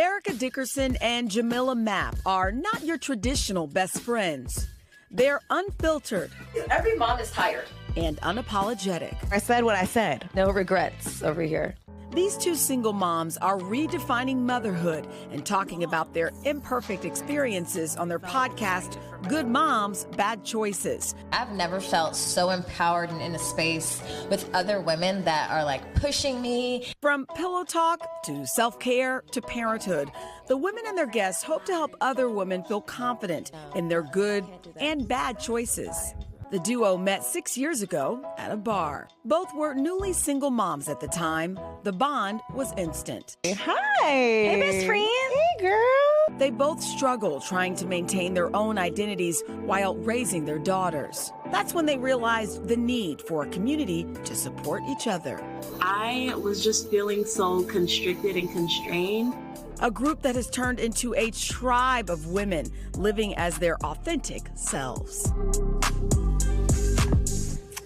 Erica Dickerson and Jamila Mapp are not your traditional best friends. They're unfiltered. Every mom is tired. And unapologetic. I said what I said. No regrets over here. These two single moms are redefining motherhood and talking about their imperfect experiences on their podcast, Good Moms, Bad Choices. I've never felt so empowered and in a space with other women that are like pushing me. From pillow talk to self-care to parenthood, the women and their guests hope to help other women feel confident in their good and bad choices. The duo met 6 years ago at a bar. Both were newly single moms at the time. The bond was instant. Hi. Hey, best friend. Hey, girl. They both struggle trying to maintain their own identities while raising their daughters. That's when they realized the need for a community to support each other. I was just feeling so constricted and constrained. A group that has turned into a tribe of women living as their authentic selves.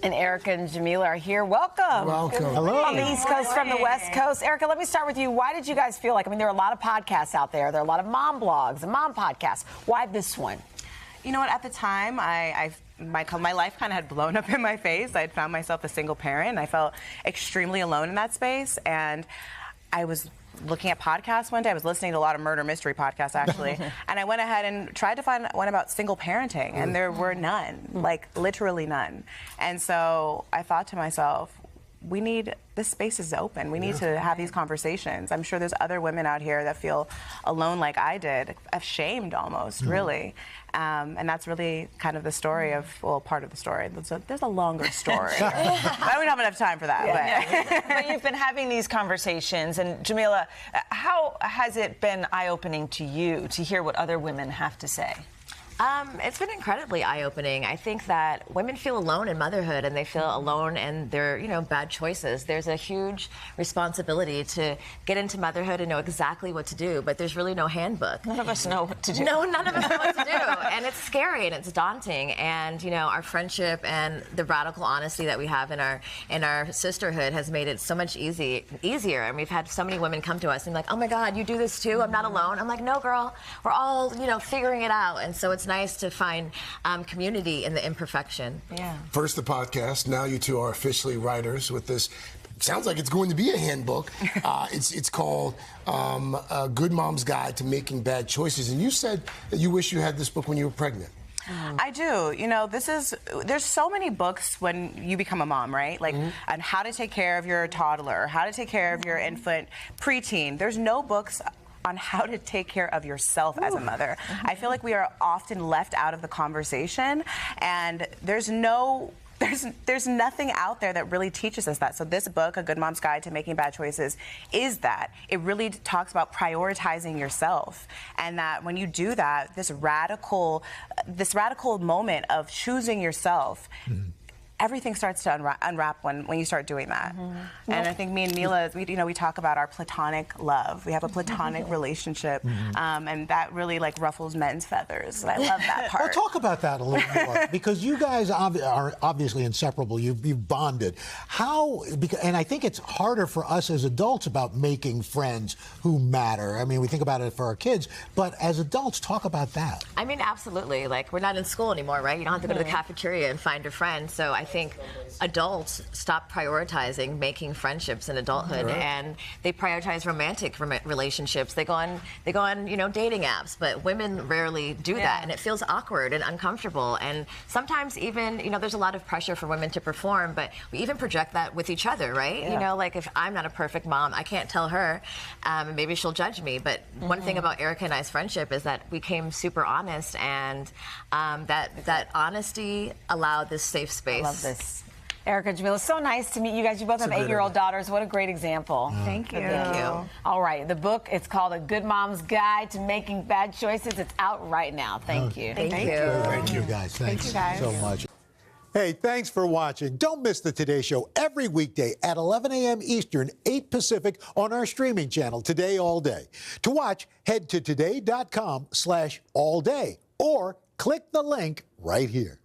And Erica and Jamila are here. Welcome. Welcome. Hello. On the East Coast from the West Coast. Erica, let me start with you. Why did you guys feel like, there are a lot of podcasts out there. There are a lot of mom blogs and mom podcasts. Why this one? You know what, at the time, my life kind of had blown up in my face. I had found myself a single parent, and I felt extremely alone in that space. And I was looking at podcasts one day. I was listening to a lot of murder mystery podcasts, actually. And I went ahead and tried to find one about single parenting, and there were none, like literally none. And so I thought to myself, this space is open. We need to have these conversations. I'm sure there's other women out here that feel alone like I did, ashamed almost, really. And that's really kind of the story of, part of the story. There's a longer story. I don't have enough time for that. But you've been having these conversations, and Jamila, how has it been eye-opening to you to hear what other women have to say? It's been incredibly eye-opening. I think that women feel alone in motherhood, and they feel alone in their, bad choices. There's a huge responsibility to get into motherhood and know exactly what to do, but there's really no handbook. None of us know what to do. No, none of us know what to do, and it's scary and it's daunting. And our friendship and the radical honesty that we have in our sisterhood has made it so much easier. And we've had so many women come to us and be like, "Oh my God, you do this too? I'm not alone." I'm like, "No, girl, we're all figuring it out." And so it's nice to find community in the imperfection. Yeah. First the podcast, now you two are officially writers with this. Sounds like it's going to be a handbook. It's called Good Mom's Guide to Making Bad Choices. And you said that you wish you had this book when you were pregnant. I do. There's so many books when you become a mom, right? Like on how to take care of your toddler, how to take care of your infant, preteen. There's no books on how to take care of yourself as a mother. I feel like we are often left out of the conversation, and there's nothing out there that really teaches us that. So this book, A Good Mom's Guide to Making Bad Choices, is that. It really talks about prioritizing yourself, and that when you do that, this radical moment of choosing yourself, everything starts to unwrap when you start doing that. And I think me and Mila, we talk about our platonic love. We have a platonic relationship, and that really ruffles men's feathers. I love that part. Well, talk about that a little more, because you guys are obviously inseparable. You've bonded. And I think it's harder for us as adults about making friends who matter. We think about it for our kids, but as adults, talk about that. Absolutely. We're not in school anymore, right? You don't have to go to the cafeteria and find a friend. So I think adults stop prioritizing making friendships in adulthood, and they prioritize romantic relationships. They go on dating apps, but women rarely do that, and it feels awkward and uncomfortable. And sometimes even, there's a lot of pressure for women to perform, but we even project that with each other, right? If I'm not a perfect mom, I can't tell her, and maybe she'll judge me. But one thing about Erica and I's friendship is that we became super honest, and that honesty allowed this safe space. I love this. Erica, Jamila, so nice to meet you guys. You both have 8-year-old daughters. What a great example. Thank you. Thank you. All right, the book, it's called A Good Mom's Guide to Making Bad Choices. It's out right now. Thank you. Thank you. Thank you, guys. Thanks so much. Hey, thanks for watching. Don't miss the Today Show every weekday at 11 a.m. Eastern, 8 Pacific on our streaming channel, Today All Day. To watch, head to today.com/allday or click the link right here.